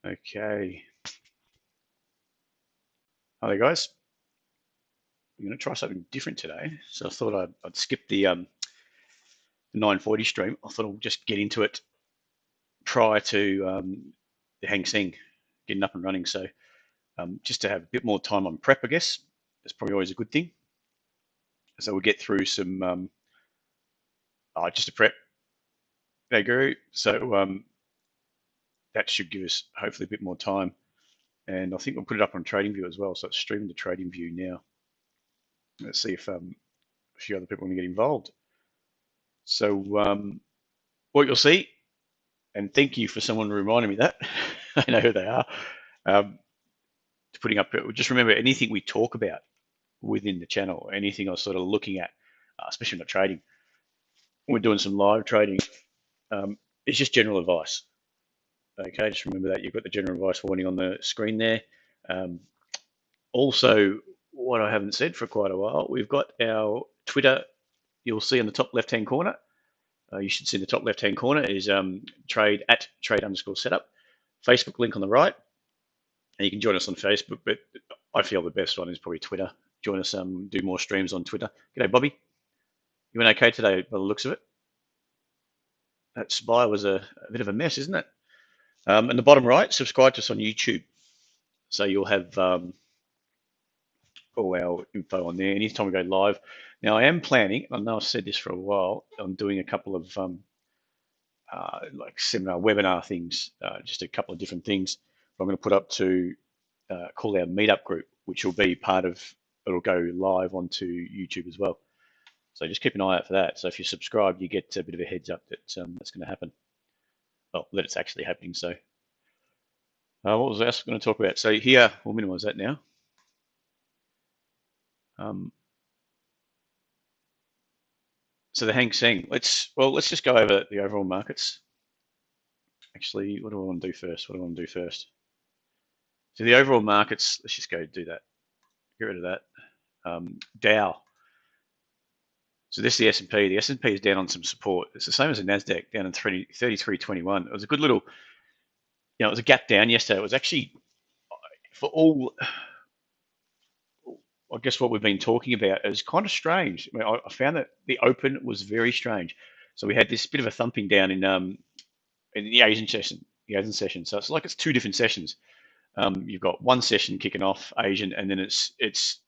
Okay. Hi there, guys. I'm going to try something different today. So I thought I'd skip the 9:40 stream. I thought I'll just get into it prior to the Hang Seng getting up and running. So just to have a bit more time on prep, I guess. That's probably always a good thing. So we'll get through some just a prep. There, Guru. So that should give us hopefully a bit more time. And I think we'll put it up on TradingView as well. So it's streaming to TradingView now. Let's see if a few other people want to get involved. So what you'll see, and thank you for someone reminding me that. I know who they are. Um, Putting up, just remember anything we talk about within the channel, anything I was sort of looking at, especially not trading. We're doing some live trading. It's just general advice. Okay, just remember that you've got the general advice warning on the screen there. Um, Also, what I haven't said for quite a while, we've got our Twitter. You'll see in the top left-hand corner. You should see in the top left-hand corner is trade_setup. Facebook link on the right, and you can join us on Facebook. But I feel the best one is probably Twitter. Join us, do more streams on Twitter. G'day, Bobby. You went okay today by the looks of it. That spy was a bit of a mess, isn't it? And the bottom right, subscribe to us on YouTube. So you'll have all our info on there anytime we go live. Now, I am planning, I know I've said this for a while, I'm doing a couple of like seminar, webinar things, just a couple of different things. I'm going to put up to call our meetup group, which will be part of, it'll go live onto YouTube as well. So just keep an eye out for that. So if you subscribe, you get a bit of a heads up that that's going to happen. Well, that it's actually happening. So what was I else going to talk about? So here, we'll minimize that now. So the Hang Seng, let's just go over the overall markets. Actually, what do I want to do first? So the overall markets, let's just go do that. Get rid of that. Dow. So this is the S&P. The S&P is down on some support. It's the same as the Nasdaq, down in 33.21. It was a good little, it was a gap down yesterday. It was actually for all, I guess what we've been talking about is kind of strange. I mean, I found that the open was very strange. So we had this bit of a thumping down in the Asian session, So it's like it's two different sessions. You've got one session kicking off Asian, and then it's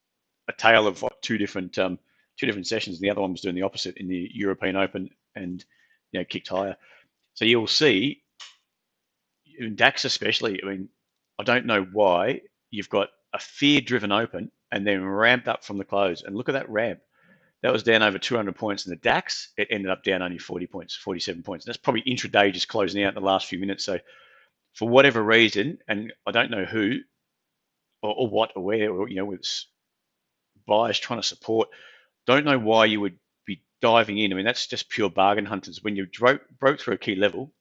a tale of what, two different sessions. And the other one was doing the opposite in the European Open, and kicked higher. So you'll see in DAX especially. I mean, I don't know why you've got a fear-driven open and then ramped up from the close. And look at that ramp. That was down over 200 points in the DAX. It ended up down only 40 points, 47 points. And that's probably intraday just closing out in the last few minutes. So for whatever reason, and I don't know who or what or where, or with buyers trying to support, don't know why you would be diving in. I mean, that's just pure bargain hunters. When you broke through a key level,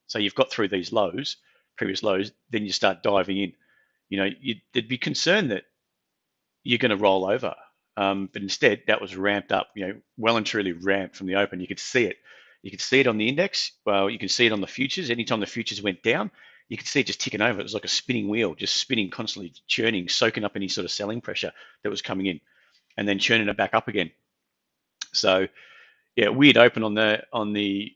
so you've got through these lows, previous lows, then you start diving in. They'd be concerned that you're going to roll over. But instead, that was ramped up, well and truly ramped from the open. You could see it. You could see it on the index. Well, you can see it on the futures. Anytime the futures went down, you could see it just ticking over. It was like a spinning wheel, just spinning, constantly churning, soaking up any sort of selling pressure that was coming in, and then churning it back up again. So, yeah, weird open on the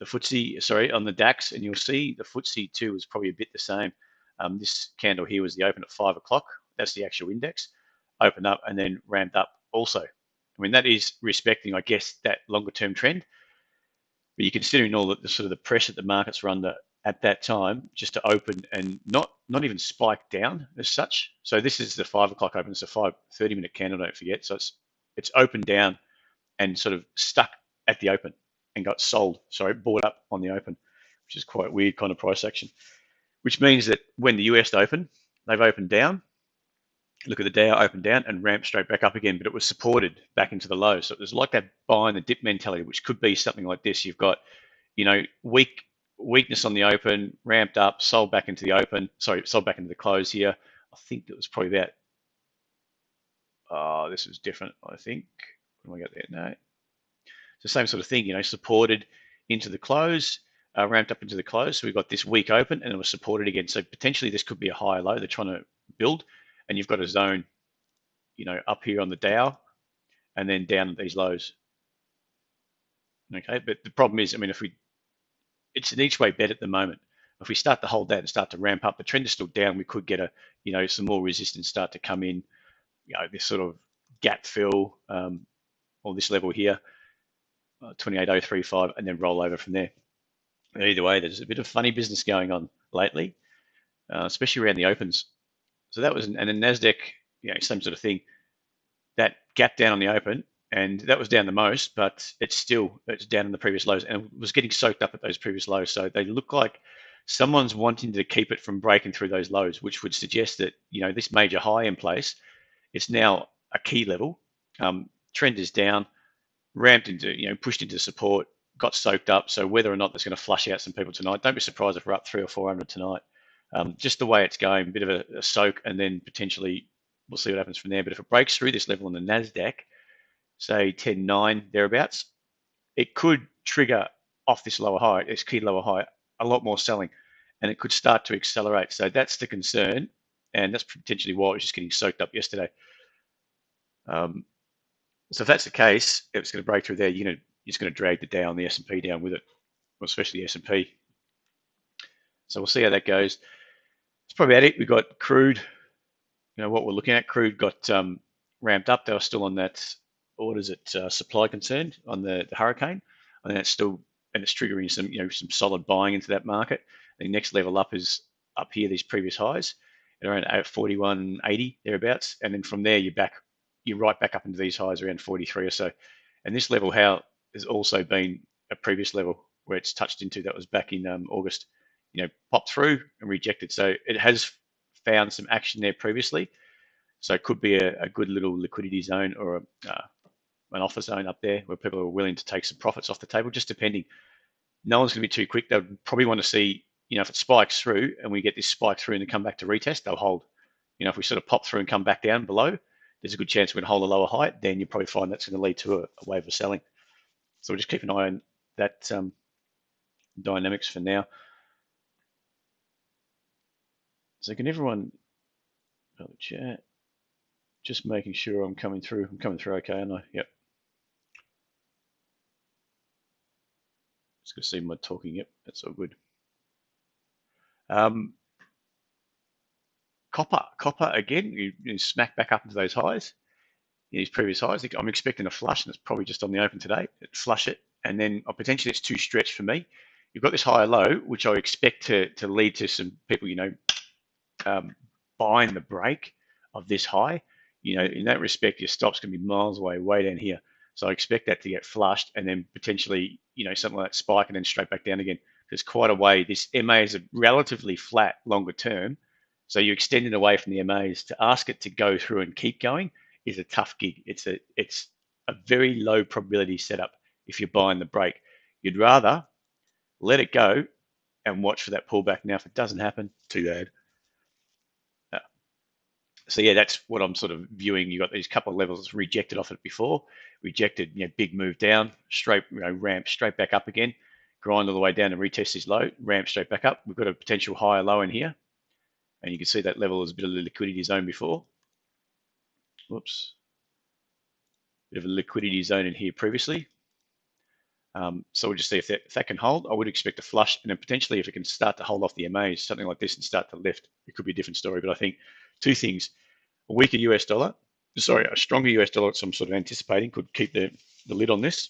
FTSE, sorry, on the DAX, and you'll see the FTSE too was probably a bit the same. This candle here was the open at 5 o'clock. That's the actual index. Opened up and then ramped up also. I mean, that is respecting, I guess, that longer term trend. But you're considering all the sort of the pressure that the markets were under at that time, just to open and not even spike down as such. So this is the 5 o'clock open. It's a 30-minute candle, don't forget. So it's opened down and sort of stuck at the open and got bought up on the open, which is quite weird kind of price action. Which means that when the US open, they've opened down. Look at the Dow open down and ramp straight back up again, but it was supported back into the low. So it was like that buy and the dip mentality, which could be something like this. You've got, weakness on the open, ramped up, sold back into the open. Sorry, sold back into the close here. I think it was probably about. This was different. I think. When we got there, no. It's the same sort of thing. Supported into the close. ramped up into the close. So we've got this weak open and it was supported again. So potentially this could be a higher low they're trying to build, and you've got a zone, up here on the Dow and then down at these lows. Okay, but the problem is, I mean, it's an each way bet at the moment. If we start to hold that and start to ramp up, the trend is still down. We could get some more resistance start to come in. This sort of gap fill, or this level here, 28.035, and then roll over from there. Either way, there's a bit of funny business going on lately, especially around the opens. So that was, and then Nasdaq, same sort of thing. That gap down on the open, and that was down the most, but it's down in the previous lows, and it was getting soaked up at those previous lows. So they look like someone's wanting to keep it from breaking through those lows, which would suggest that this major high in place, it's now a key level. Trend is down, ramped into, pushed into support, got soaked up. So whether or not that's going to flush out some people tonight, don't be surprised if we're up 300 or 400 tonight. Just the way it's going, a bit of a soak, and then potentially we'll see what happens from there. But if it breaks through this level on the Nasdaq, say 10.9 thereabouts, it could trigger off this lower high, this key lower high, a lot more selling, and it could start to accelerate. So that's the concern, and that's potentially why it was just getting soaked up yesterday. So if that's the case, if it's going to break through there, you're just going to drag the Dow and the S&P down with it, especially the S&P. So we'll see how that goes. That's probably about it. We've got crude. What we're looking at, crude got ramped up. They were still on that, what is it, supply concern on the hurricane, and it's triggering some solid buying into that market. The next level up is up here, these previous highs at around 41.80 thereabouts, and then from there you're right back up into these highs around 43 or so. And this level has also been a previous level where it's touched into. That was back in August. Popped through and rejected. So it has found some action there previously. So it could be a good little liquidity zone or an offer zone up there where people are willing to take some profits off the table, just depending. No one's going to be too quick. They'll probably want to see, if it spikes through and we get this spike through and then come back to retest, they'll hold. If we sort of pop through and come back down below, there's a good chance we're going to hold a lower height. Then you probably find that's going to lead to a wave of selling. So we'll just keep an eye on that dynamics for now. So can everyone chat? Just making sure I'm coming through. I'm coming through okay, aren't I? Yep. Just going to see my talking. Yep, that's all good. Copper again, you smack back up into those highs, these previous highs. I'm expecting a flush, and it's probably just on the open today. Flush it, and then potentially it's too stretched for me. You've got this higher low, which I expect to lead to some people, buying the break of this high. In that respect, your stop's going to be miles away, way down here. So I expect that to get flushed, and then potentially, something like that spike, and then straight back down again. There's quite a way. This MA is a relatively flat, longer term. So you extend it away from the MAs. To ask it to go through and keep going is a tough gig. It's a very low probability setup if you're buying the break. You'd rather let it go and watch for that pullback. Now, if it doesn't happen, too bad. So yeah, that's what I'm sort of viewing. You got these couple of levels rejected off it before, rejected, big move down, straight, ramp straight back up again, grind all the way down and retest this low, ramp straight back up. We've got a potential higher low in here, and you can see that level is a bit of a liquidity zone before. Whoops, bit of a liquidity zone in here previously. So we'll just see if that can hold. I would expect a flush, and then potentially if it can start to hold off the MAs, something like this, and start to lift, it could be a different story. But I think two things: a stronger US dollar, which I'm sort of anticipating, could keep the lid on this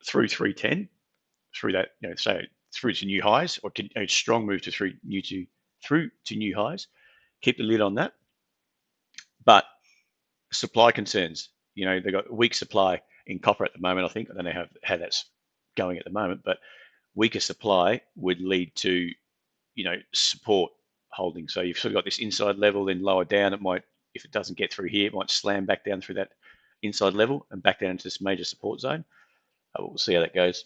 through 310, through that, say through to new highs, or a strong move through to new highs, keep the lid on that. But supply concerns, they've got weak supply in copper at the moment. I think I don't know how that's going at the moment, but weaker supply would lead to support holding. So you've sort of got this inside level, then lower down. It might, if it doesn't get through here, it might slam back down through that inside level and back down into this major support zone. We'll see how that goes.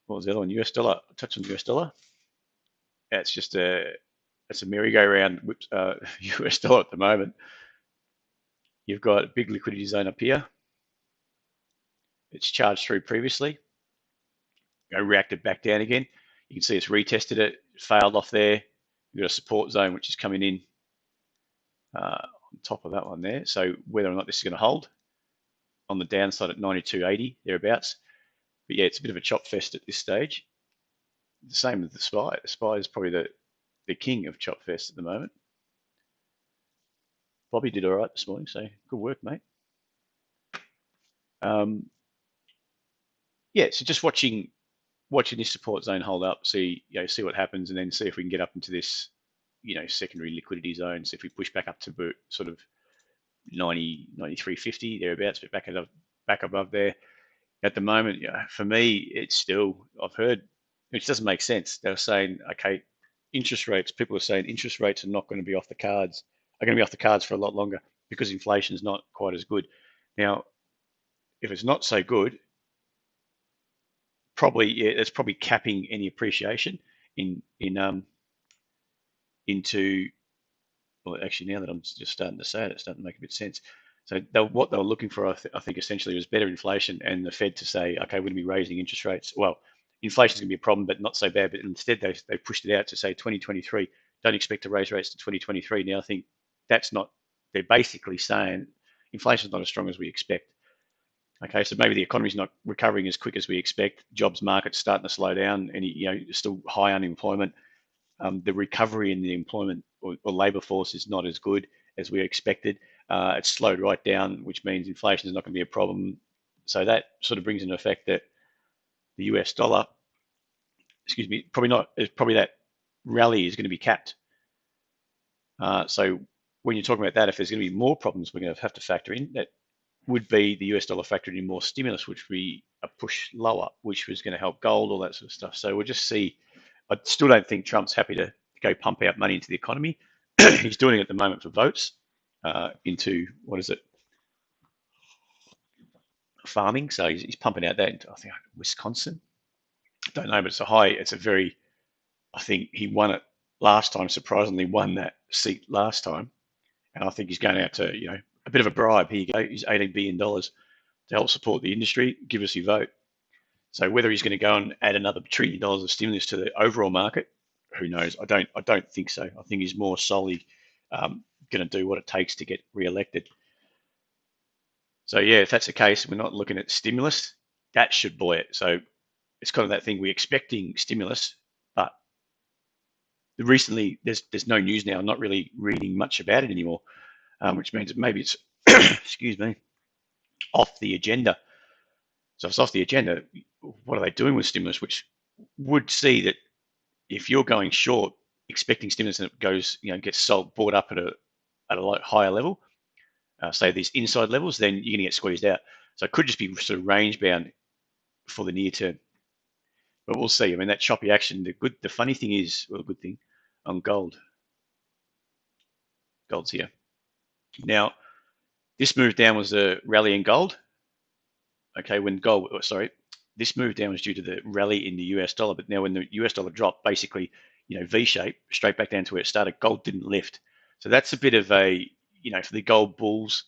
What was the other one? US dollar. I'll touch on the US dollar. Yeah, it's a merry-go-round US dollar at the moment. You've got a big liquidity zone up here. It's charged through previously. reacted back down again. You can see it's retested it, failed off there. We've got a support zone which is coming in on top of that one there. So whether or not this is going to hold on the downside at 92.80 thereabouts. But yeah, it's a bit of a chop fest at this stage. The same with the SPY. The SPY is probably the king of chop fest at the moment. Bobby did all right this morning, so good work, mate. Yeah, so just watching this support zone hold up, see what happens, and then see if we can get up into this secondary liquidity zone. So if we push back up to sort of 90, 93.50 thereabouts, but back above there. At the moment, for me, it's still, I've heard, which doesn't make sense. They were saying, okay, people are saying interest rates are not going to be off the cards, are going to be off the cards for a lot longer because inflation is not quite as good. Now, if it's not so good, it's probably capping any appreciation into. Well, actually, now that I'm just starting to say it, it's starting to make a bit of sense. So what they were looking for, I think, essentially was better inflation and the Fed to say, okay, we're going to be raising interest rates. Well, inflation is going to be a problem, but not so bad. But instead, they pushed it out to say 2023. Don't expect to raise rates to 2023. Now, I think that's not. They're basically saying inflation is not as strong as we expect. Okay, so maybe the economy's not recovering as quick as we expect. Jobs market's starting to slow down, and still high unemployment. The recovery in the employment or labour force is not as good as we expected. It's slowed right down, which means inflation is not going to be a problem. So that sort of brings into effect that the US dollar, probably that rally is going to be capped. So when you're talking about that, if there's going to be more problems we're going to have to factor in, that would be the US dollar factoring in more stimulus, which would be a push lower, which was going to help gold, all that sort of stuff. So we'll just see. I still don't think Trump's happy to go pump out money into the economy. He's doing it at the moment for votes into, what is it, farming. So he's pumping out that into, I think, Wisconsin. I don't know, but I think he won it last time, surprisingly won that seat last time. And I think he's going out to, a bit of a bribe. Here you go, he's $18 billion to help support the industry, give us your vote. So whether he's going to go and add another $1 trillion of stimulus to the overall market, who knows? I don't think so. I think he's more solely going to do what it takes to get re-elected. So yeah, if that's the case, we're not looking at stimulus. That should buoy it. So it's kind of that thing, we're expecting stimulus, but recently there's no news now. I'm not really reading much about it anymore, which means that maybe it's excuse me, off the agenda. So if it's off the agenda, what are they doing with stimulus? Which would see that if you're going short, expecting stimulus and it goes, gets bought up at a higher level, say these inside levels, then you're going to get squeezed out. So it could just be sort of range bound for the near term. But we'll see. I mean, that choppy action, the funny thing is, well, the good thing on gold's here. Now, this move down was a rally in gold. Okay, this move down was due to the rally in the US dollar, but now when the US dollar dropped, basically, V-shape, straight back down to where it started, gold didn't lift. So that's a bit of a, for the gold bulls,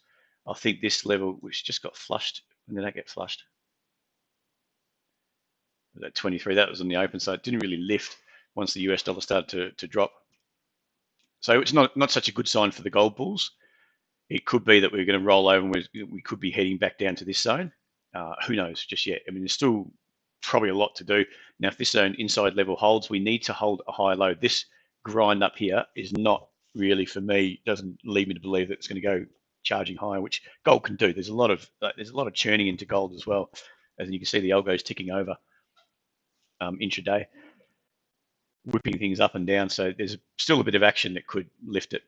I think this level, which just got flushed, when did that get flushed? That 23, that was on the open, so it didn't really lift once the US dollar started to drop. So it's not such a good sign for the gold bulls. It could be that we're going to roll over and we could be heading back down to this zone. Who knows just yet? I mean, there's still probably a lot to do. Now, if this zone inside level holds, we need to hold a higher low. This grind up here is not really, for me, doesn't lead me to believe that it's going to go charging higher, which gold can do. There's a lot of churning into gold as well, as you can see the algo's ticking over intraday, whipping things up and down. So there's still a bit of action that could lift it.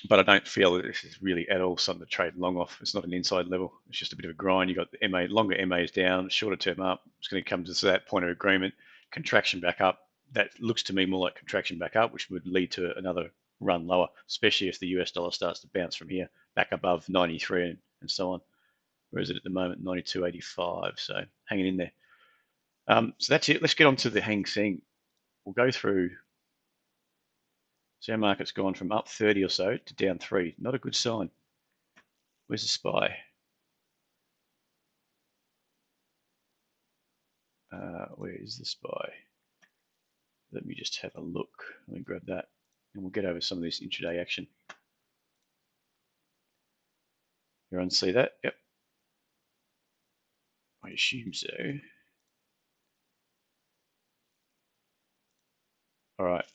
But I don't feel that this is really at all something to trade long off. It's not an inside level. It's just a bit of a grind. You've got the MA, longer MAs down, shorter term up. It's going to come to that point of agreement, contraction back up. That looks to me more like contraction back up, which would lead to another run lower, especially if the US dollar starts to bounce from here back above 93 and so on. Where is it at the moment? 92.85. So hanging in there. So that's it. Let's get on to the Hang Seng. We'll go through. So our market's gone from up 30 or so to down 3. Not a good sign. Where's the SPY? Where is the SPY? Let me just have a look. Let me grab that, and we'll get over some of this intraday action. Everyone see that? Yep. I assume so. All right.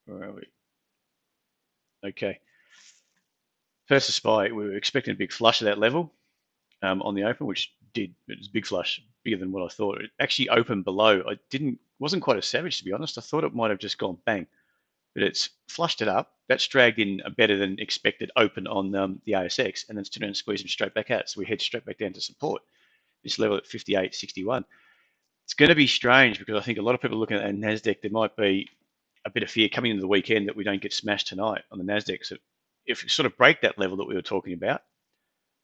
Where are we? Okay. First the SPY, we were expecting a big flush at that level on the open, which did. It was a big flush, bigger than what I thought. It actually opened below. Wasn't quite as savage, to be honest. I thought it might have just gone bang, but it's flushed it up. That's dragged in a better than expected open on the ASX, and then it's turned around and squeezed them straight back out. So we head straight back down to support this level at 58.61. It's going to be strange because I think a lot of people looking at NASDAQ, there might be a bit of fear coming into the weekend that we don't get smashed tonight on the NASDAQ. So if we sort of break that level that we were talking about,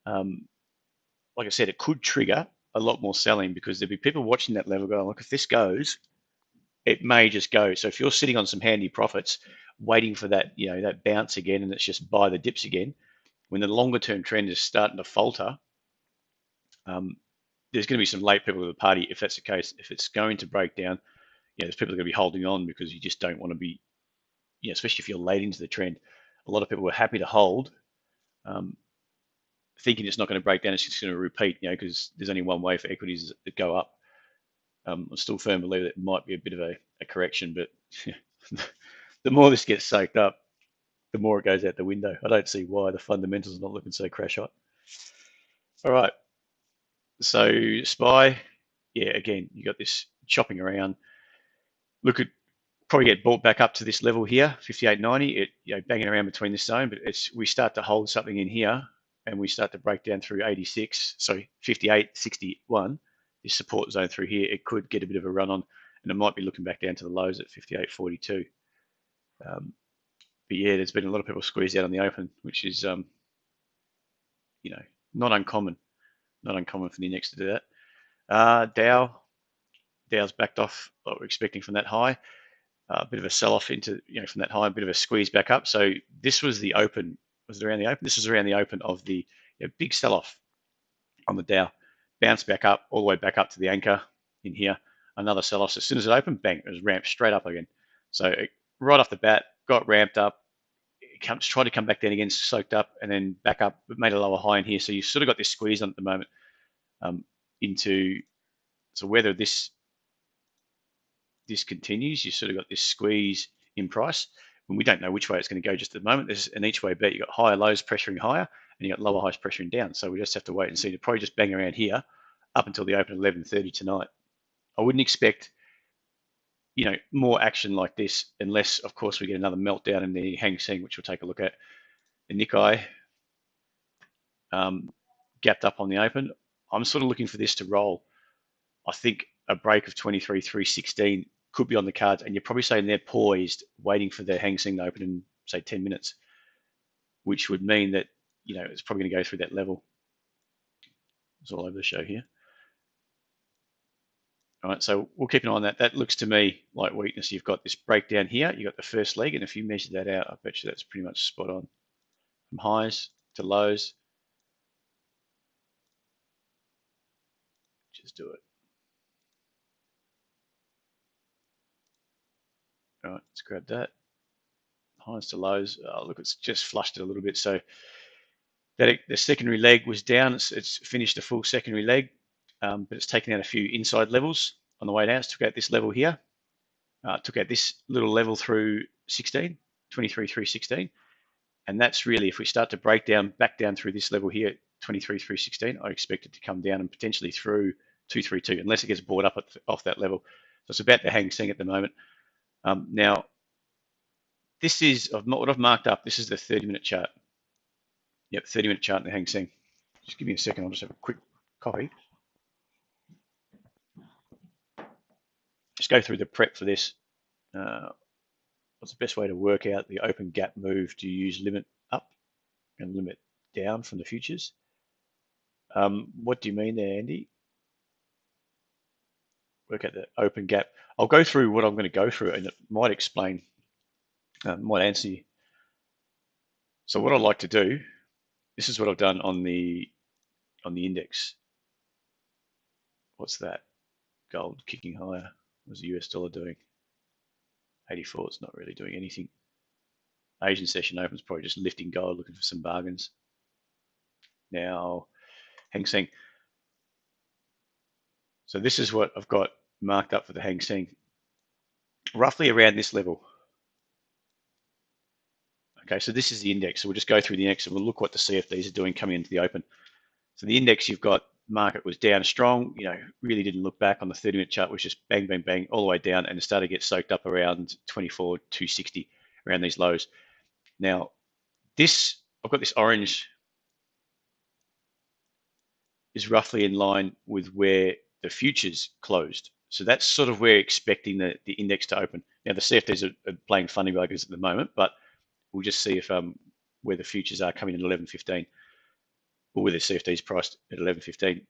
like I said, it could trigger a lot more selling because there'd be people watching that level going, look, if this goes, it may just go. So if you're sitting on some handy profits, waiting for that, that bounce again, and it's just buy the dips again, when the longer term trend is starting to falter, there's going to be some late people to the party if that's the case. If it's going to break down, there's people are going to be holding on because you just don't want to be, especially if you're late into the trend. A lot of people were happy to hold, thinking it's not going to break down, it's just going to repeat, because there's only one way for equities that go up. I'm still firm believer that it might be a bit of a correction, but the more this gets soaked up, the more it goes out the window. I don't see why the fundamentals are not looking so crash hot. All right. So SPY, again, you got this chopping around. Look at probably get bought back up to this level here, 58.90. It banging around between this zone, but we start to hold something in here, and we start to break down through 58.61. This support zone through here, it could get a bit of a run on, and it might be looking back down to the lows at 58.42. But there's been a lot of people squeezed out on the open, which is not uncommon. Not uncommon for the index to do that. Dow's backed off what we're expecting from that high. A bit of a sell-off into, from that high, a bit of a squeeze back up. So this was the open. Was it around the open? This was around the open of the big sell-off on the Dow. Bounced back up, all the way back up to the anchor in here. Another sell-off. So as soon as it opened, bang, it was ramped straight up again. So right off the bat, got ramped up. Tried to come back down again, soaked up, and then back up, but made a lower high in here. So you've sort of got this squeeze on at the moment so whether this continues, you've sort of got this squeeze in price. When we don't know which way it's going to go just at the moment. There's an each way bet. You've got higher lows pressuring higher, and you've got lower highs pressuring down. So we just have to wait and see. It'll probably just bang around here up until the open at 11:30 tonight. I wouldn't expect more action like this unless, of course, we get another meltdown in the Hang Seng, which we'll take a look at. The Nikkei gapped up on the open. I'm sort of looking for this to roll. I think a break of 23,316 could be on the cards, and you're probably saying they're poised, waiting for their Hang Seng to open in, say, 10 minutes, which would mean that, it's probably going to go through that level. It's all over the show here. All right, so we'll keep an eye on that. That looks to me like weakness. You've got this breakdown here. You've got the first leg, and if you measure that out, I bet you that's pretty much spot on. From highs to lows. Just do it. All right, let's grab that. Highs to lows. Oh, look, it's just flushed it a little bit. So that the secondary leg was down. It's finished a full secondary leg, but it's taken out a few inside levels on the way down. It's took out this level here. Took out this little level through 23,316. And that's really, if we start to break down, back down through this level here, 23,316, I expect it to come down and potentially through 232, unless it gets bought up off that level. So it's about the Hang Seng at the moment. Now, this is what I've marked up. This is the 30-minute chart. Yep, 30-minute chart in the Hang Seng. Just give me a second. I'll just have a quick coffee. Just go through the prep for this. What's the best way to work out the open gap move? Do you use limit up and limit down from the futures? What do you mean there, Andy? Work out the open gap. I'll go through what I'm going to go through, and it might explain, might answer you. So what I like to do This is what I've done on the index. What's that? Gold kicking higher. What's the US dollar doing? 84. It's not really doing anything. Asian session opens probably just lifting gold, looking for some bargains. Now, Hang Seng. So this is what I've got marked up for the Hang Seng, roughly around this level. Okay, so this is the index. So we'll just go through the index and we'll look what the CFDs are doing coming into the open. So the index, you've got market was down strong, really didn't look back on the 30-minute chart, was just bang, bang, bang, all the way down, and it started to get soaked up around 24,260, around these lows. Now, I've got this orange is roughly in line with where the futures closed. So that's sort of where we're expecting the index to open. Now, the CFDs are playing funny buggers at the moment, but we'll just see if where the futures are coming in at 11.15, or where the CFDs priced at 11.15.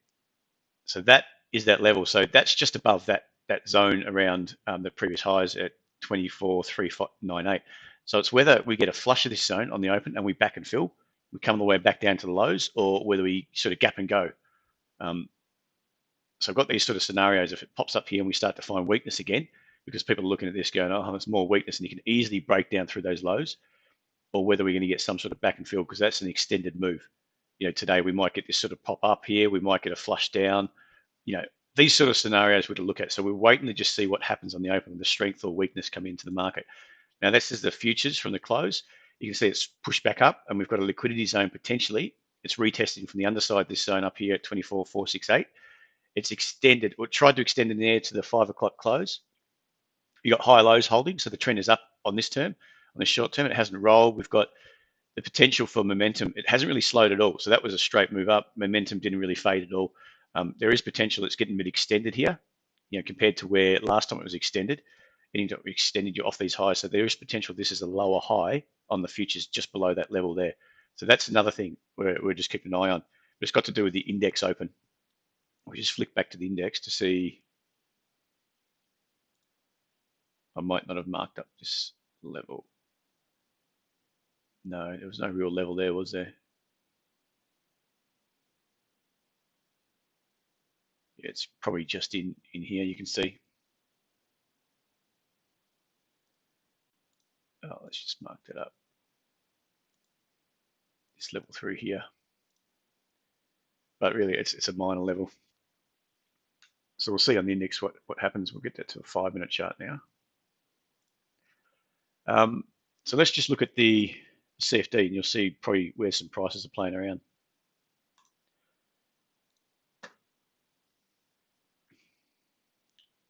So that is that level. So that's just above that zone around the previous highs at 24,398. So it's whether we get a flush of this zone on the open and we back and fill, we come all the way back down to the lows, or whether we sort of gap and go. So I've got these sort of scenarios. If it pops up here and we start to find weakness again, because people are looking at this going, oh, there's more weakness, and you can easily break down through those lows, or whether we're going to get some sort of back and fill, because that's an extended move. Today we might get this sort of pop up here, we might get a flush down. These sort of scenarios we're to look at. So we're waiting to just see what happens on the open, the strength or weakness come into the market. Now this is the futures from the close. You can see it's pushed back up, and we've got a liquidity zone potentially. It's retesting from the underside, this zone up here at 24,468. It's extended, or tried to extend in there to the 5 o'clock close. You got high lows holding, so the trend is up on this term. On the short term, it hasn't rolled. We've got the potential for momentum. It hasn't really slowed at all. So that was a straight move up. Momentum didn't really fade at all. There is potential it's getting a bit extended here, compared to where last time it was extended. It extended you off these highs. So there is potential this is a lower high on the futures just below that level there. So that's another thing we're just keeping an eye on. But it's got to do with the index open. We just flick back to the index to see. I might not have marked up this level. No, there was no real level there, was there? Yeah, it's probably just in here, you can see. Oh, let's just mark that up. This level through here. But really, it's a minor level. So we'll see on the index what happens. We'll get that to a 5-minute chart now. So let's just look at the CFD, and you'll see probably where some prices are playing around.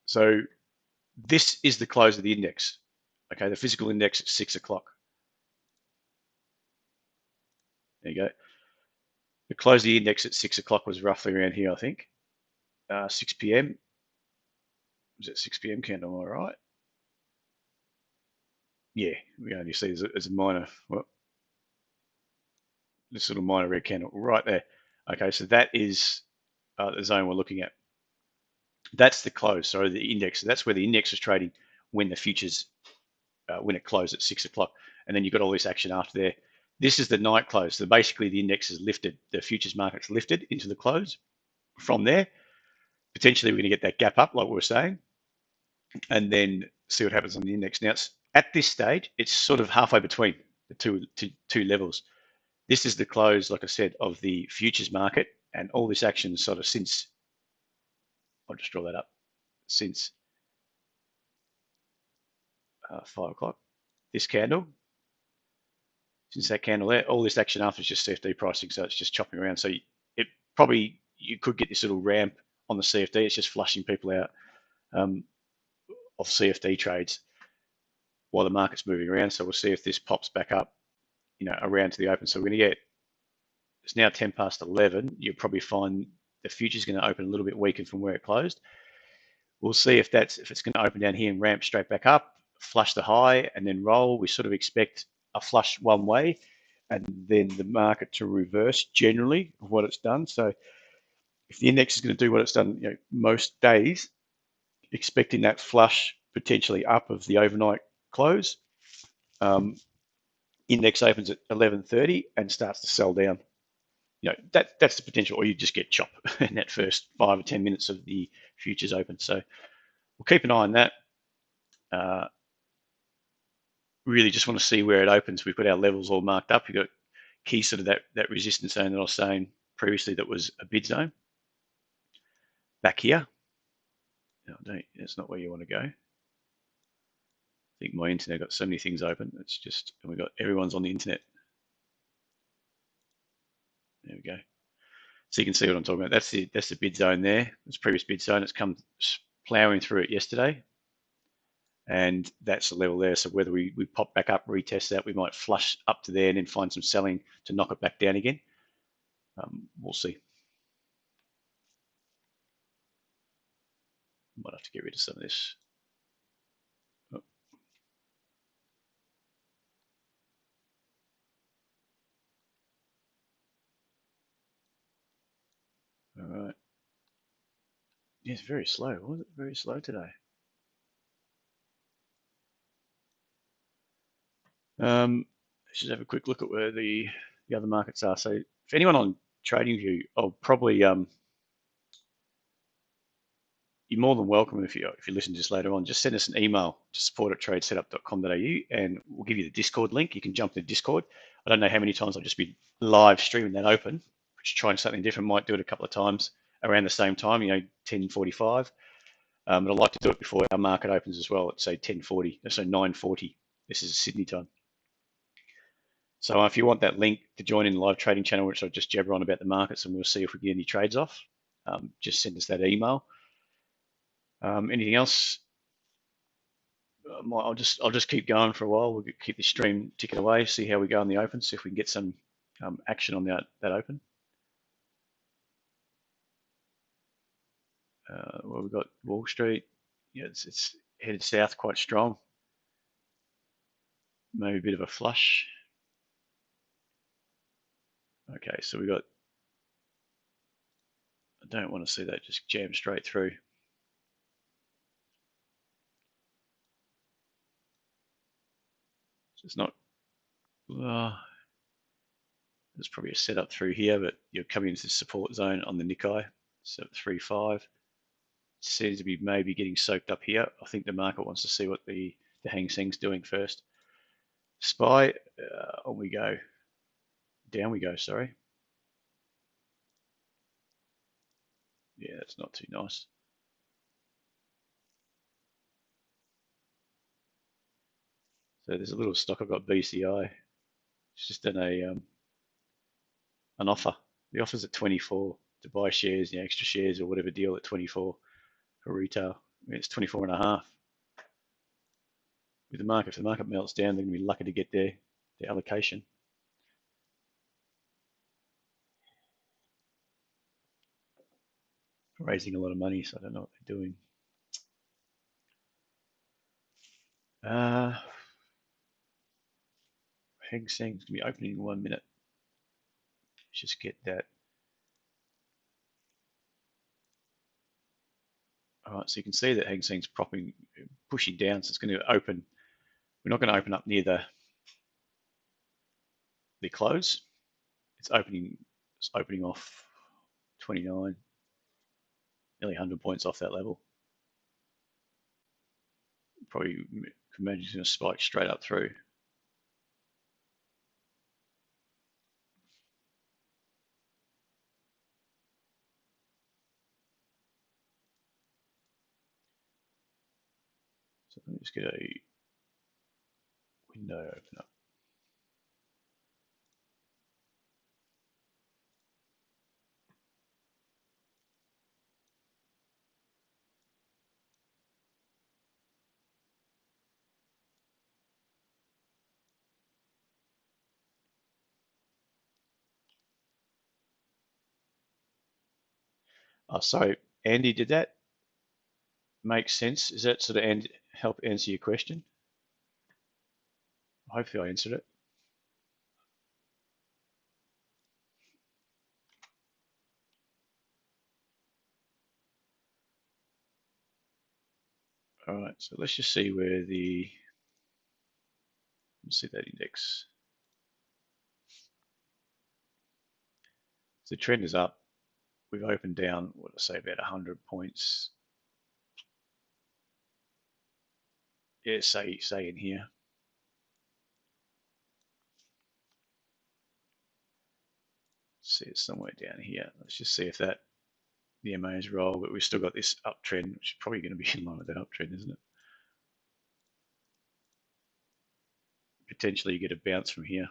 So this is the close of the index. Okay, the physical index at 6 o'clock. There you go. The close of the index at 6 o'clock was roughly around here, I think. 6 p.m. Was it 6 p.m. candle? All right. Yeah, we only see as a minor, well, this little minor red candle right there. Okay, so that is the zone we're looking at. That's the close, sorry, the index. So that's where the index is trading when the futures, when it closed at 6 o'clock. And then you've got all this action after there. This is the night close. So basically the index is lifted, the futures market's lifted into the close. From there, potentially we're going to get that gap up like we were saying, and then see what happens on the index. Now, at this stage, it's sort of halfway between the two levels. This is the close, like I said, of the futures market, and all this action sort of since, I'll just draw that up, since 5 o'clock, this candle, since that candle there, all this action after is just CFD pricing, so it's just chopping around. So it probably, you could get this little ramp on the CFD. It's just flushing people out of CFD trades while the market's moving around. So we'll see if this pops back up, around to the open. So we're going to get, it's now 10 past 11. You'll probably find the future's going to open a little bit weaker from where it closed. We'll see if it's going to open down here and ramp straight back up, flush the high, and then roll. We sort of expect a flush one way, and then the market to reverse generally of what it's done. So if the index is going to do what it's done, most days, expecting that flush potentially up of the overnight close. Index opens at 11:30 and starts to sell down. that's the potential, or you just get chop in that first 5 or 10 minutes of the futures open. So we'll keep an eye on that. Uh, really just want to see where it opens. We've got our levels all marked up. We've got key sort of that resistance zone that I was saying previously that was a bid zone back here. No, that's not where you want to go. I think my internet got so many things open. It's just, and we got everyone's on the internet. There we go. So you can see what I'm talking about. That's the bid zone there. It's previous bid zone. It's come ploughing through it yesterday, and that's the level there. So whether we pop back up, retest that, we might flush up to there and then find some selling to knock it back down again. We'll see. Might have to get rid of some of this. Oh, all right. Yeah, it's very slow. Was it very slow today? Let's just have a quick look at where the other markets are. So if anyone on TradingView, I'll probably you're more than welcome if you listen to this later on. Just send us an email to support@tradesetup.com.au and we'll give you the Discord link. You can jump to Discord. I don't know how many times I'll just be live streaming that open, which trying something different. Might do it a couple of times around the same time, 10:45. But I'd like to do it before our market opens as well at say 10:40, so 9:40. This is Sydney time. So if you want that link to join in the live trading channel, which I'll just jabber on about the markets and we'll see if we get any trades off, just send us that email. Anything else? I'll just keep going for a while. We'll keep the stream ticking away, see how we go in the open, see if we can get some action on that open. Well, we've got Wall Street. Yeah, it's headed south quite strong. Maybe a bit of a flush. Okay, so we got. I don't want to see that just jam straight through. So it's not. There's probably a setup through here, but you're coming into the support zone on the Nikkei, so 3.5. It seems to be maybe getting soaked up here. I think the market wants to see what the Hang Seng's doing first. SPY, on we go. Down we go, sorry. Yeah, that's not too nice. So there's a little stock I've got, BCI. It's just done an offer. The offer's at 24 to buy shares, extra shares or whatever deal at 24 for retail. I mean, it's 24 and a half. With the market, if the market melts down, they're going to be lucky to get their allocation. Raising a lot of money, so I don't know what they're doing. Hang Seng's going to be opening in 1 minute. Let's just get that. All right, so you can see that Hang Seng's pushing down, so it's going to open. We're not going to open up near the close. It's opening off 29, nearly 100 points off that level. Probably can imagine it's going to spike straight up through. So let me just get a window open up. Oh, sorry, Andy, did that make sense? Is that sort of help answer your question? Hopefully I answered it. All right, so let's just see where let's see that index. So the trend is up. We've opened down, what did I say, about 100 points. Yeah, say in here. See it somewhere down here. Let's just see if that the MAs roll, but we've still got this uptrend, which is probably going to be in line with that uptrend, isn't it? Potentially you get a bounce from here.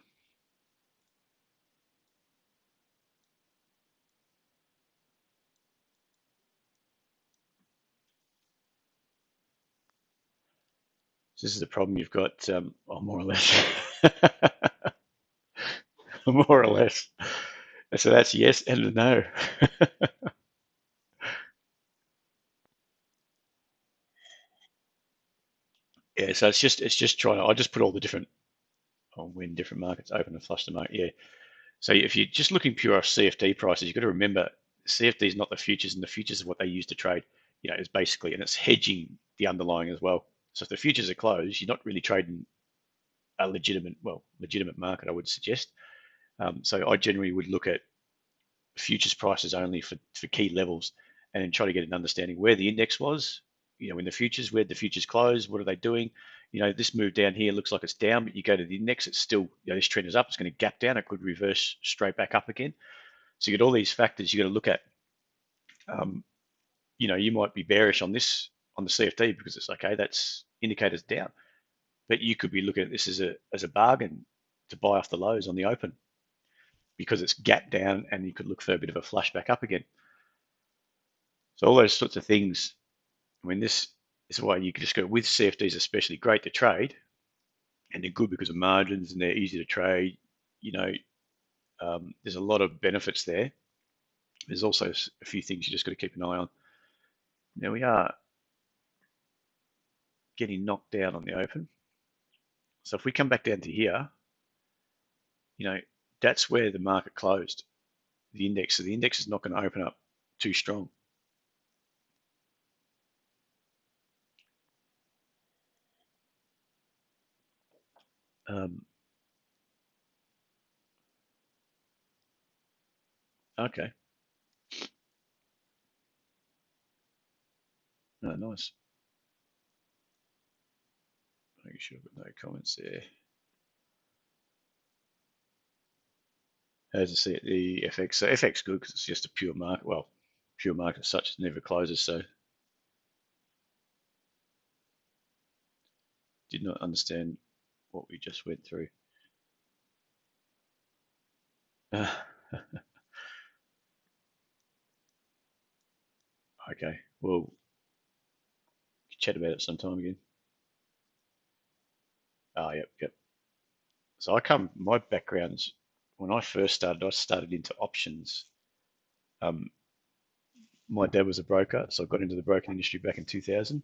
So this is the problem you've got, more or less. More or less. So that's yes and a no. Yeah, so it's just trying to. I just put all the different when different markets open and flush the market. Yeah. So if you're just looking pure off CFD prices, you've got to remember CFD is not the futures, and the futures is what they use to trade. It's basically, and it's hedging the underlying as well. So if the futures are closed, you're not really trading a legitimate market, I would suggest. So I generally would look at futures prices only for key levels, and then try to get an understanding where the index was. In the futures, where the futures close, what are they doing? This move down here looks like it's down, but you go to the index, it's still, this trend is up. It's going to gap down. It could reverse straight back up again. So you get all these factors you got to look at. Um, you might be bearish on this on the CFD because it's okay. That's indicators down, but you could be looking at this as a bargain to buy off the lows on the open because it's gap down, and you could look for a bit of a flush back up again. So all those sorts of things. I mean, this is why you can just go with CFDs, especially great to trade, and they're good because of margins and they're easy to trade. You know, there's a lot of benefits there. There's also a few things you just got to keep an eye on. Now we are getting knocked down on the open. So if we come back down to here, you know, that's where the market closed, the index. So the index is not going to open up too strong. Um, okay. Oh, nice. Making sure I've got no comments there. As I see it, the FX. So FX good because it's just a pure market. Well, pure market as such, it never closes. So did not understand what we just went through. Okay, we'll chat about it sometime again. Oh, yep, yep. So my background's, when I started into options. Um, my dad was a broker, so I got into the broking industry back in 2000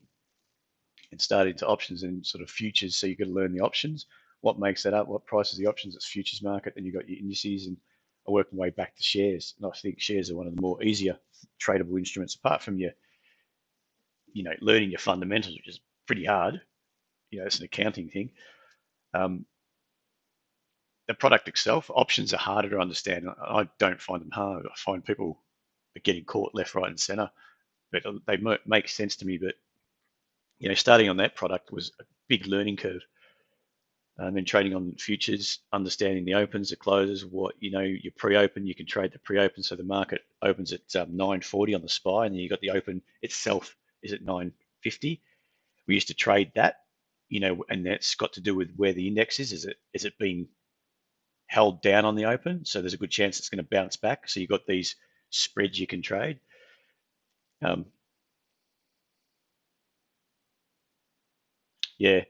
and started into options and sort of futures. So you got to learn the options, what makes that up, what prices the options, it's futures market, then you got your indices, and I worked my way back to shares. And I think shares are one of the more easier tradable instruments, apart from learning your fundamentals, which is pretty hard. It's an accounting thing. Um, the product itself, options are harder to understand. I don't find them hard. I find people are getting caught left, right, and center, but they make sense to me. But starting on that product was a big learning curve. And then trading on futures, understanding the opens, the closes, your pre-open, you can trade the pre-open. So the market opens at 940 on the SPY, and then you got the open itself is at 950. We used to trade that, and that's got to do with where the index is. Is it being held down on the open? So there's a good chance it's going to bounce back. So you've got these spreads you can trade. Um, yeah,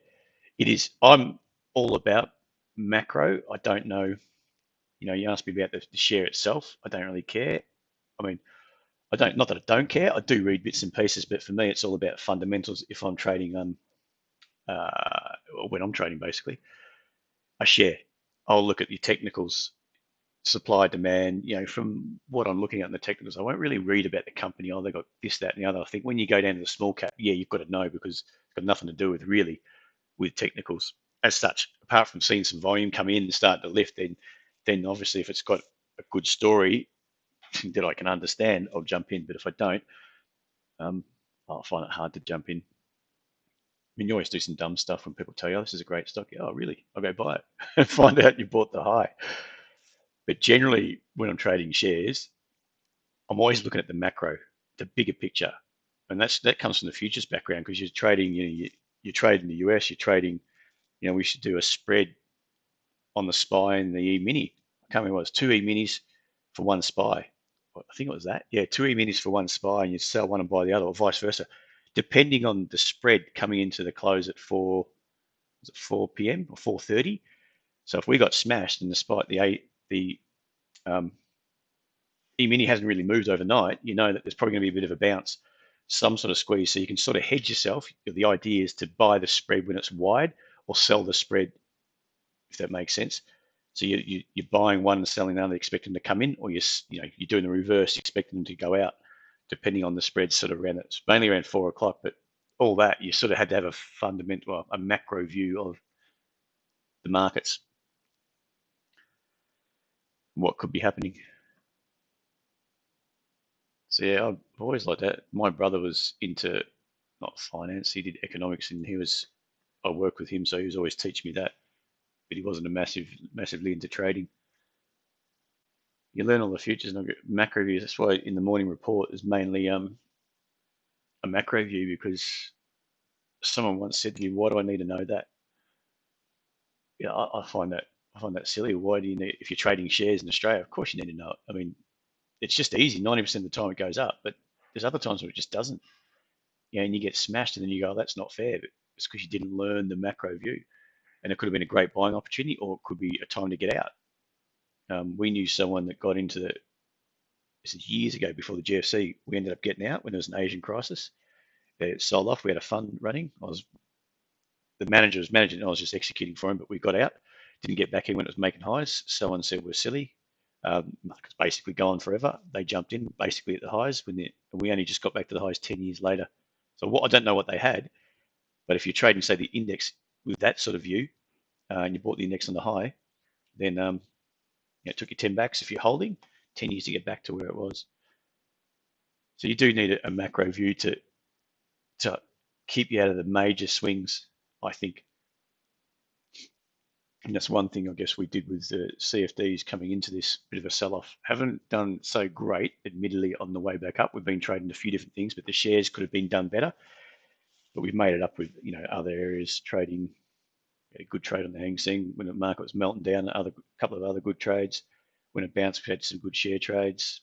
it is. I'm all about macro. I don't know. You asked me about the share itself. I don't really care. I mean, I don't. Not that I don't care. I do read bits and pieces, but for me, it's all about fundamentals. If I'm trading, when I'm trading, basically, a share, I'll look at the technicals, supply demand. From what I'm looking at in the technicals, I won't really read about the company. Oh, they got this, that, and the other. I think when you go down to the small cap, yeah, you've got to know because it's got nothing to do with technicals as such. Apart from seeing some volume come in and start to lift, then obviously if it's got a good story, something that I can understand, I'll jump in. But if I don't, um, I'll find it hard to jump in. I mean, you always do some dumb stuff when people tell you, oh, this is a great stock. Yeah, oh, really? I'll go buy it and find out you bought the high. But generally, when I'm trading shares, I'm always looking at the macro, the bigger picture. And that comes from the futures background because you're trading, you trade in the US, you're trading, we should do a spread on the SPY and the E-mini. I can't remember what it was, two E-minis for one SPY. I think it was that. Yeah, two E-minis for one SPY and you sell one and buy the other or vice versa, depending on the spread coming into the close at 4 p.m. or 4:30. So if we got smashed and despite the um, E-mini hasn't really moved overnight, you know that there's probably going to be a bit of a bounce, some sort of squeeze. So you can sort of hedge yourself. The idea is to buy the spread when it's wide or sell the spread, if that makes sense. So you're buying one and selling the other, expecting them to come in, or you're doing the reverse, expecting them to go out, depending on the spread. Sort of around it's mainly around 4 o'clock, but all that you sort of had to have a fundamental, well, a macro view of the markets, what could be happening. So yeah, I've always liked that. My brother was into not finance, he did economics, and I worked with him, so he was always teaching me that. But he wasn't massively into trading. You learn all the futures and macro views. That's why in the morning report is mainly a macro view because someone once said to me, "Why do I need to know that?" Yeah, I find that silly. Why do you need if you're trading shares in Australia? Of course you need to know it. I mean, it's just easy. 90% of the time it goes up, but there's other times where it just doesn't. And you get smashed, and then you go, oh, "That's not fair." But it's because you didn't learn the macro view, and it could have been a great buying opportunity, or it could be a time to get out. We knew someone that got into this is years ago before the GFC. We ended up getting out when there was an Asian crisis. They sold off. We had a fund running. The manager was managing, and I was just executing for him. But we got out. Didn't get back in when it was making highs. Someone said we're silly. Market's basically gone forever. They jumped in basically at the highs and we only just got back to the highs 10 years later. So I don't know what they had, but if you're trading, say, the index with that sort of view, and you bought the index on the high, then it took you 10 backs if you're holding, 10 years to get back to where it was. So you do need a macro view to keep you out of the major swings, I think. And that's one thing I guess we did with the CFDs coming into this bit of a sell-off. Haven't done so great, admittedly, on the way back up. We've been trading a few different things, but the shares could have been done better. But we've made it up with other areas trading. A good trade on the Hang Seng when the market was melting down. A couple of other good trades. When it bounced, we had some good share trades,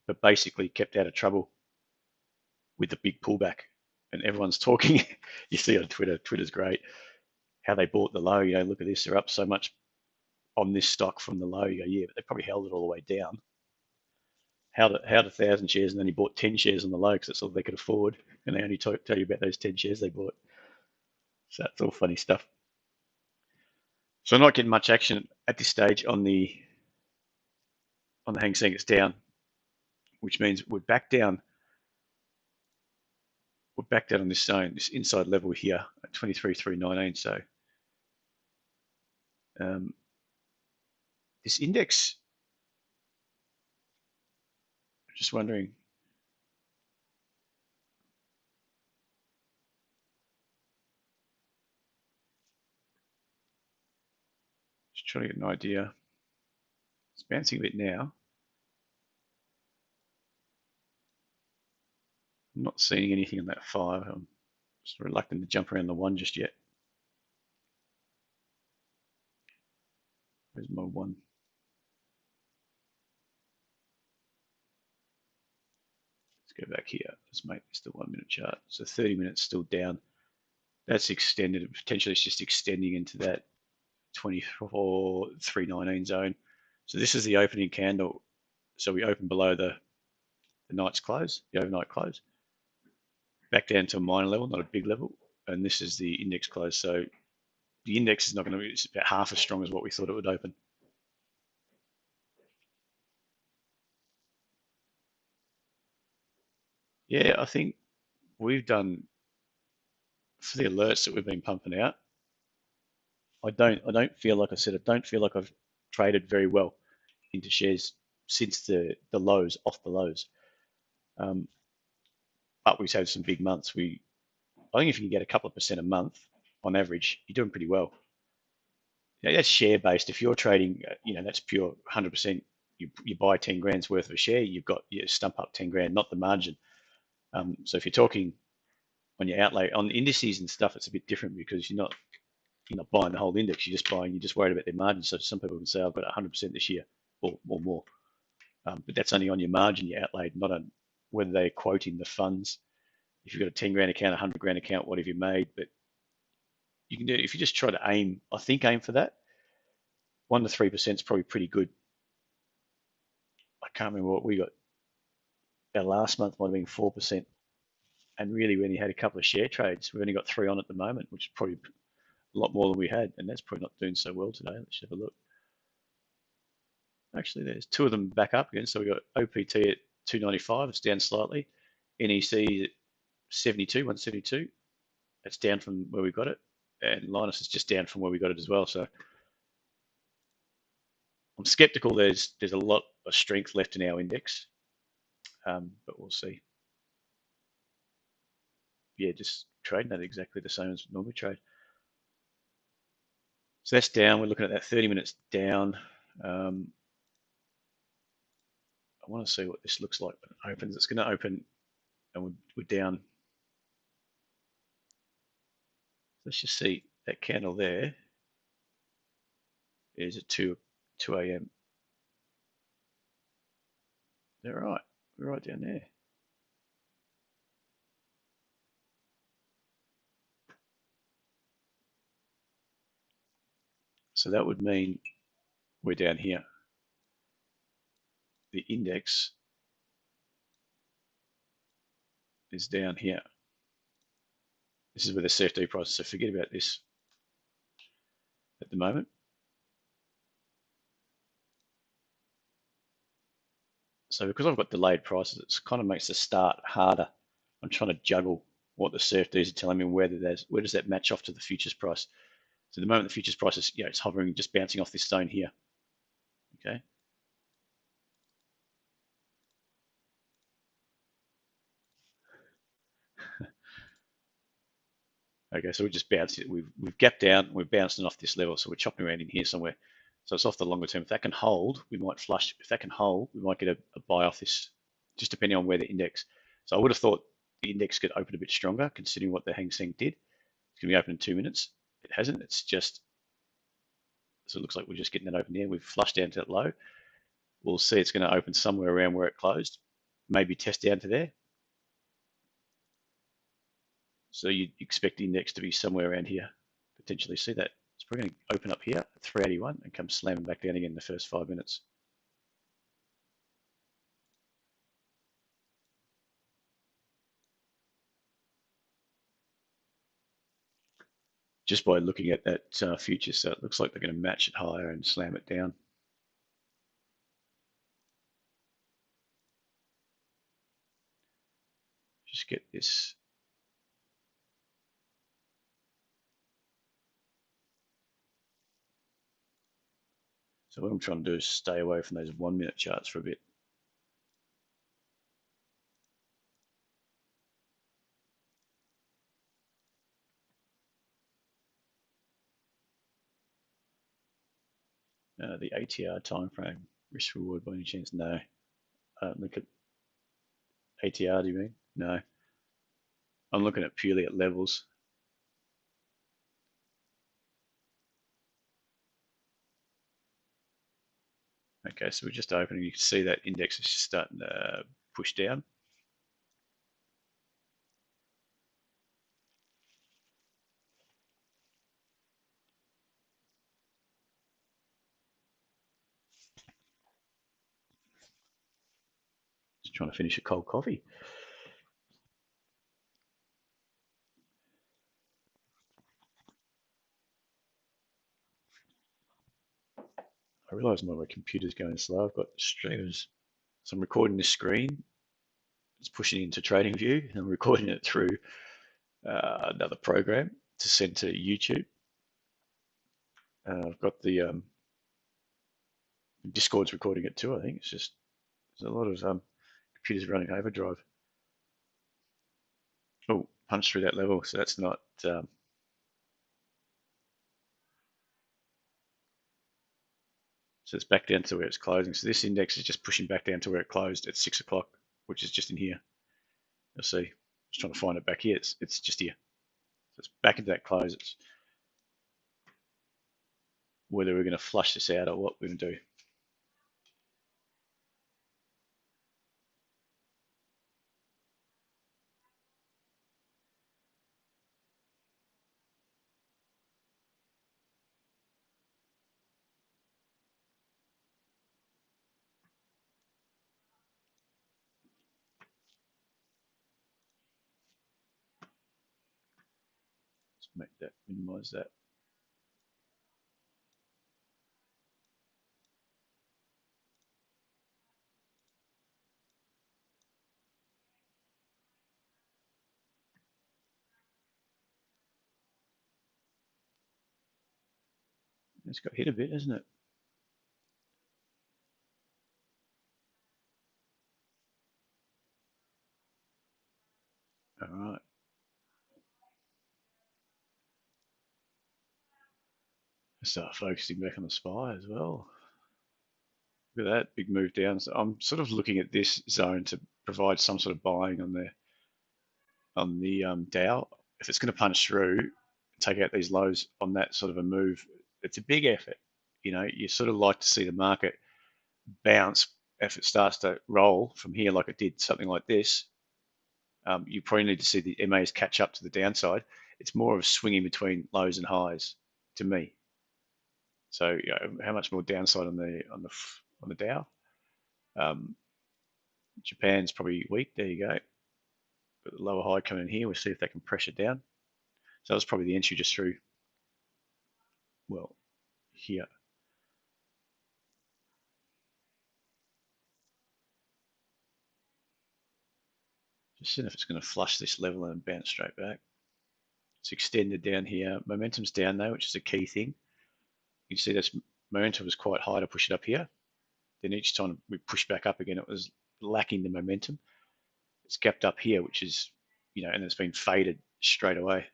but basically kept out of trouble with the big pullback. And everyone's talking. You see on Twitter. Twitter's great. How they bought the low. Look at this. They're up so much on this stock from the low. You go, yeah, but they probably held it all the way down. Held 1,000 shares and then he bought 10 shares on the low because that's all they could afford. And they only tell you about those 10 shares they bought. So that's all funny stuff. So I'm not getting much action at this stage on the Hang Seng. It's down, which means we're back down. We're back down on this zone, this inside level here at 23,319. So this index, just wondering. Just trying to get an idea. It's bouncing a bit now. I'm not seeing anything on that 5. I'm just reluctant to jump around the 1 just yet. Where's my 1? Let's go back here. Let's make this the 1 minute chart. So 30 minutes still down. That's extended. Potentially it's just extending into that 24,319 zone. So this is the opening candle. So we open below the night's close, the overnight close. Back down to a minor level, not a big level. And this is the index close. So the index is not going to be, it's about half as strong as what we thought it would open. Yeah, I think we've done for the alerts that we've been pumping out. I don't feel like I said, I don't feel like I've traded very well into shares since the lows, off the lows. Um, but we've had some big months. I think if you can get a couple of percent a month on average, you're doing pretty well. That's share based. If you're trading, that's pure 100%. You buy 10 grand's worth of a share, you've got you stump up 10 grand, not the margin. So if you're talking on your outlay on indices and stuff, it's a bit different because you're not buying the whole index. You're just worried about their margin. So some people can say I've got 100% this year or more, but that's only on your margin you outlaid, not on whether they're quoting the funds. If you've got a 10 grand account, a 100 grand account, what have you made? But you can do if you just try to aim. I think aim for that 1 to 3% is probably pretty good. I can't remember what we got. Our last month might have been 4%. And really, we only had a couple of share trades. We've only got 3 on at the moment, which is probably a lot more than we had. And that's probably not doing so well today. Let's have a look. Actually, there's 2 of them back up again. So we've got OPT at 295. It's down slightly. NEC at 172. That's down from where we got it. And Linus is just down from where we got it as well. So I'm skeptical there's a lot of strength left in our index. But we'll see. Yeah, just trading at exactly the same as normally trade. So that's down. We're looking at that 30 minutes down. I want to see what this looks like when it opens. It's going to open and we're down. Let's just see that candle there is at 2 a.m. They're right. We're right down there. So that would mean we're down here. The index is down here. This is where the CFD price is. So forget about this at the moment. So because I've got delayed prices, it kind of makes the start harder. I'm trying to juggle what the CFDs are telling me, where does that match off to the futures price. So at the moment, the futures price is, it's hovering, just bouncing off this zone here. Okay. Okay, so we just bounced it. We've gapped down, we're bouncing off this level, so we're chopping around in here somewhere. So it's off the longer term. If that can hold, we might flush. If that can hold, we might get a buy off this, just depending on where the index. So I would have thought the index could open a bit stronger, considering what the Hang Seng did. It's going to be open in 2 minutes. It hasn't. It's just, so it looks like we're just getting that open there. We've flushed down to that low. We'll see it's going to open somewhere around where it closed. Maybe test down to there. So you'd expect the index to be somewhere around here, potentially. See that? It's probably going to open up here at 381 and come slamming back down again in the first 5 minutes. Just by looking at that future, so it looks like they're going to match it higher and slam it down. Just get this. So what I'm trying to do is stay away from those 1 minute charts for a bit. The ATR time frame, risk reward by any chance? No. Look at ATR, do you mean? No. I'm looking at purely at levels. Okay, so we're just opening. You can see that index is just starting to push down. Just trying to finish a cold coffee. I realise my computer's going slow. I've got streamers. So I'm recording this screen. It's pushing into TradingView, and I'm recording it through another program to send to YouTube. I've got the Discord's recording it too. I think it's just there's a lot of computers running overdrive. Oh, punch through that level, so that's not. So it's back down to where it's closing. So this index is just pushing back down to where it closed at 6 o'clock, which is just in here. You'll see. Just trying to find it back here. It's just here. So it's back into that close. It's whether we're going to flush this out or what we're going to do. Let's make that, minimize that. It's got hit a bit, hasn't it? All right. Start focusing back on the SPY as well. Look at that big move down. So I'm sort of looking at this zone to provide some sort of buying on the Dow. If it's going to punch through, take out these lows on that sort of a move, it's a big effort. You know, you sort of like to see the market bounce if it starts to roll from here, like it did something like this. You probably need to see the MAs catch up to the downside. It's more of a swinging between lows and highs to me. So, you know, how much more downside on the Dow? Um, Japan's probably weak. There you go. Got the lower high coming in here. We'll see if they can pressure down. So that was probably the entry just through, well, here. Just seeing if it's going to flush this level and bounce straight back. It's extended down here. Momentum's down though, which is a key thing. You can see this momentum was quite high to push it up here. Then each time we pushed back up again, it was lacking the momentum. It's gapped up here, which is, you know, and it's been faded straight away.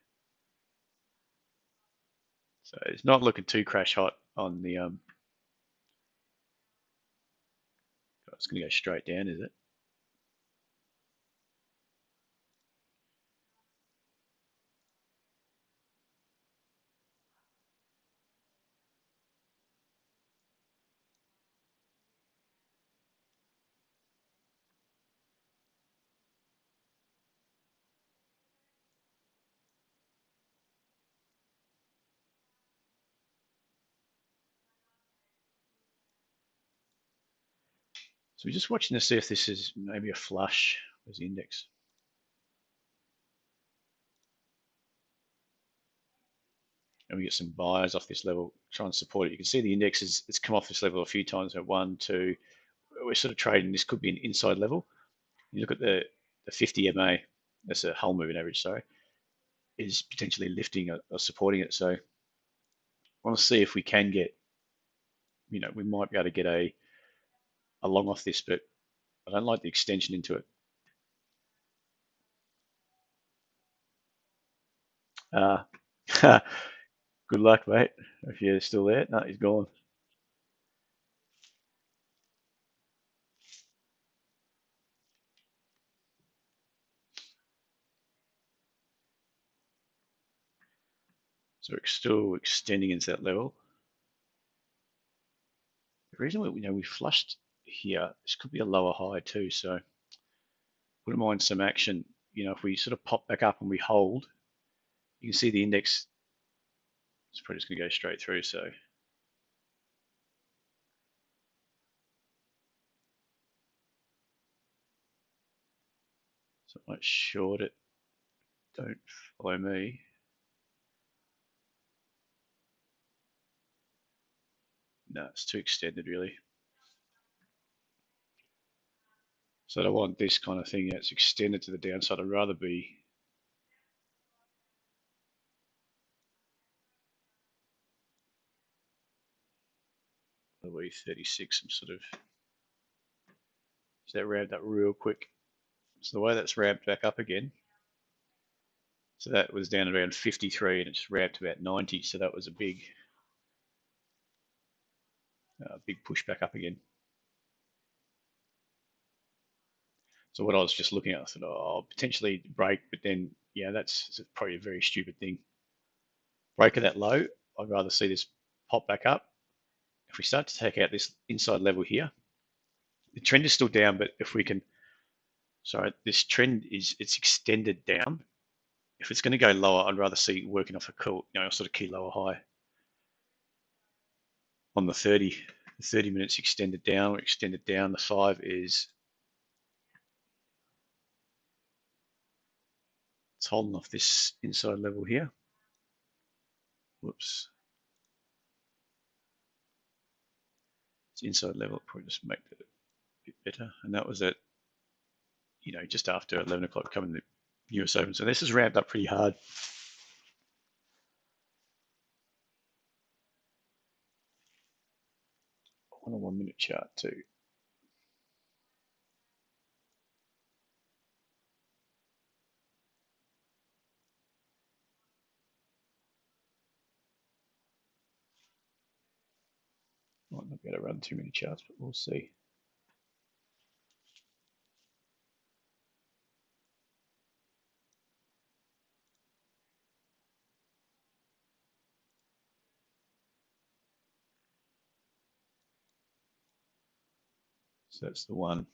So it's not looking too crash hot on the. It's going to go straight down, is it? So we're just watching to see if this is maybe a flush as the index. And we get some buyers off this level, try and support it. You can see the index it's come off this level a few times at 1, 2. We're sort of trading. This could be an inside level. You look at the 50 MA, that's a whole moving average, sorry, is potentially lifting or supporting it. So I want to see if we can get, you know, we might be able to get a long off this, but I don't like the extension into it. Uh, good luck, mate. If you're still there, no, he's gone. So we're still extending into that level. The reason we flushed here, this could be a lower high too. So wouldn't mind some action. You know, if we sort of pop back up and we hold, you can see the index. It's probably just going to go straight through. So I might short it. Don't follow me. No, it's too extended, really. So I don't want this kind of thing that's extended to the downside. I'd rather be we? 36. I'm sort of, so that ramped up real quick. So the way that's ramped back up again, so that was down around 53 and it's ramped to about 90. So that was a big push back up again. So what I was just looking at, I thought, oh, potentially break, but then, yeah, that's probably a very stupid thing. Break of that low, I'd rather see this pop back up. If we start to take out this inside level here, the trend is still down, but if we can, sorry, this trend it's extended down. If it's going to go lower, I'd rather see working off a cool, sort of key lower high on the 30. The 30 minutes extended down. The 5 is it's holding off this inside level here. Whoops. It's inside level. Probably just make that a bit better. And that was at, just after 11 o'clock coming the US Open. So this has ramped up pretty hard. On a 1 minute chart too. Might not be able to run too many charts, but we'll see. So that's the one.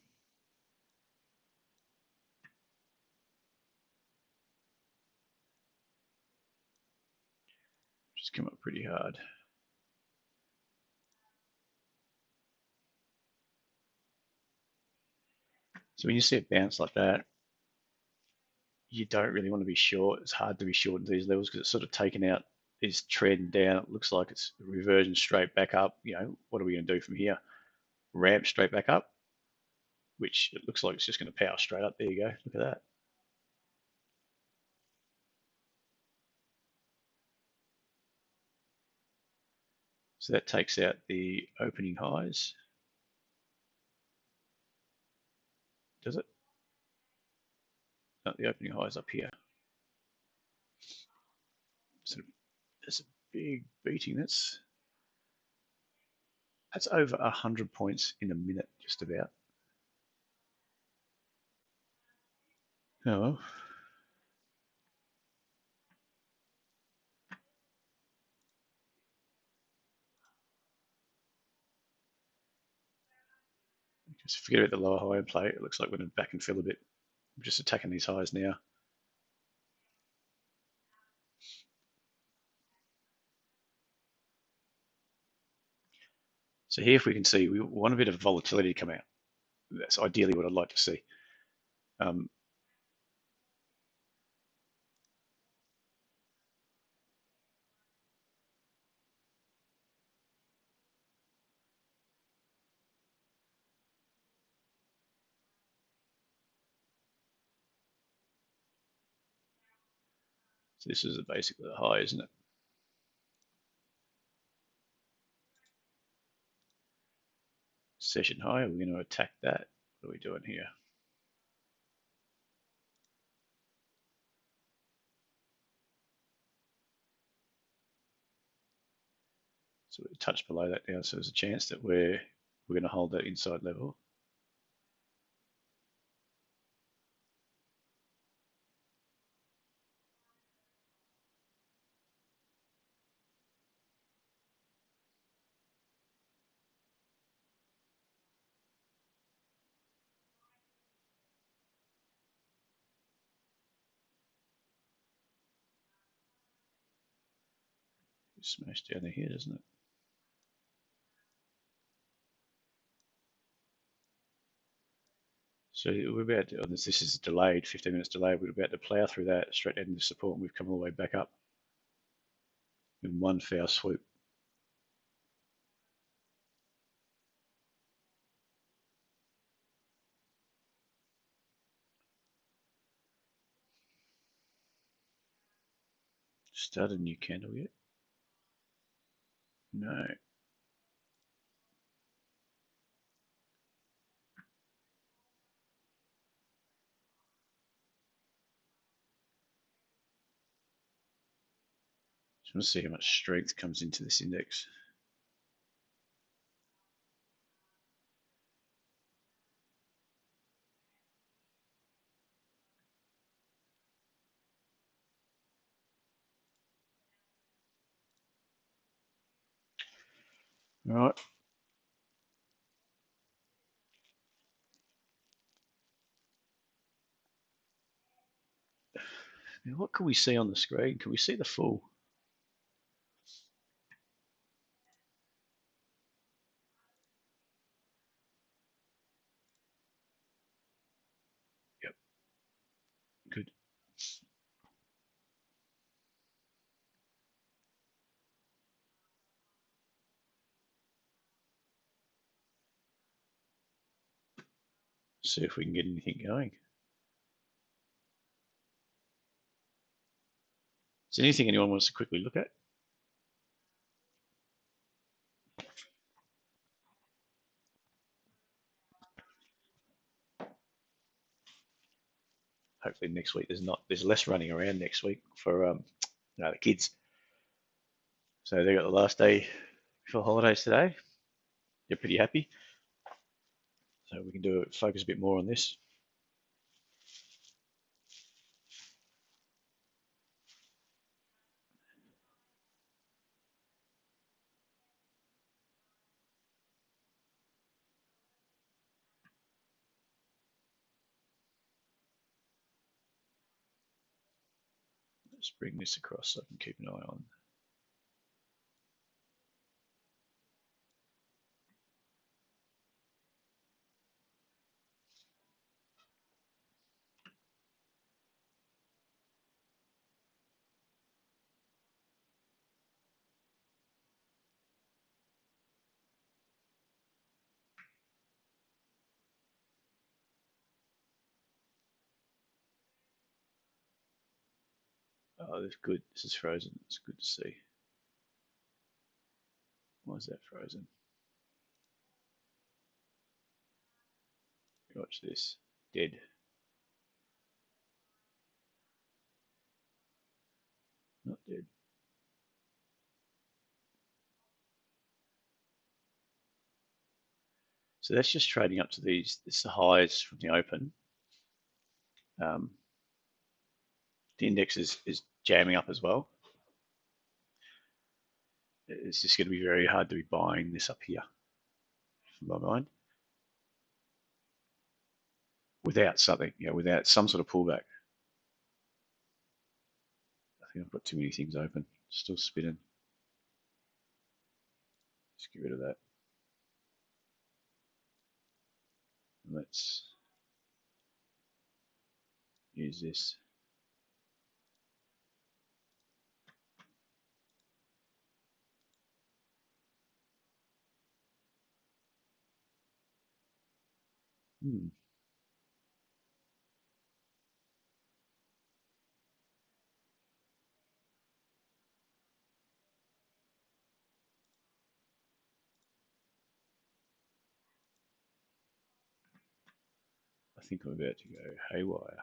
Just come up pretty hard. So when you see it bounce like that, you don't really want to be short. It's hard to be short at these levels because it's sort of taken out this trend down. It looks like it's a reversion straight back up. What are we going to do from here? Ramp straight back up, which it looks like it's just going to power straight up. There you go. Look at that. So that takes out the opening highs. Does it? No, the opening highs up here. So there's a big beating. That's over 100 points in a minute, just about. Oh well. Just forget about the lower high and play. It looks like we're going to back and fill a bit. I'm just attacking these highs now. So here, if we can see, we want a bit of volatility to come out. That's ideally what I'd like to see. So this is basically the high, isn't it? Session high. We're going to attack that. What are we doing here? So we're touched below that now. So there's a chance that we're going to hold that inside level. Smashed down here, doesn't it? So we're about to, this is delayed, 15 minutes delayed. We're about to plow through that straight into support, and we've come all the way back up in one foul swoop. Started a new candle yet? No. Just want to see how much strength comes into this index. All right. Now, what can we see on the screen? Can we see the full? Yep. Good. See if we can get anything going. Is there anything anyone wants to quickly look at? Hopefully next week there's less running around next week for the kids. So they got the last day before holidays today. They're pretty happy. So we can focus a bit more on this. Let's bring this across so I can keep an eye on. Oh, that's good. This is frozen. It's good to see. Why is that frozen? Watch this. Dead. Not dead. So that's just trading up to these. It's the highs from the open. Um, the index is jamming up as well. It's just going to be very hard to be buying this up here, in my mind, without something, without some sort of pullback. I think I've got too many things open. Still spinning. Let's get rid of that. And let's use this. Hmm. I think I'm about to go haywire.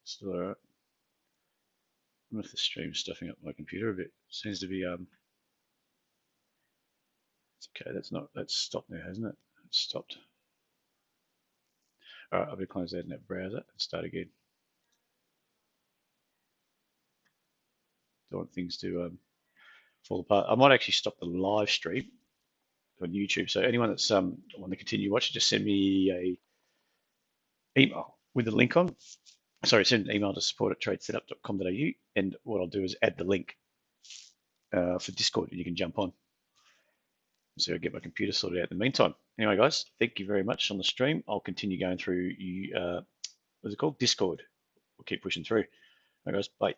Still all right. I wonder if the stream's stuffing up my computer a bit. Seems to be it's okay, that's stopped now, hasn't it? It's stopped. All right, I'll be close that in that browser and start again. Don't want things to fall apart. I might actually stop the live stream on YouTube. So anyone that's want to continue watching, just send me a email with the link on. Sorry, send an email to support@tradesetup.com.au, and what I'll do is add the link for Discord, and you can jump on. So I'll get my computer sorted out in the meantime. Anyway, guys, thank you very much on the stream. I'll continue going through what's it called? Discord. We'll keep pushing through. All right, guys, bye.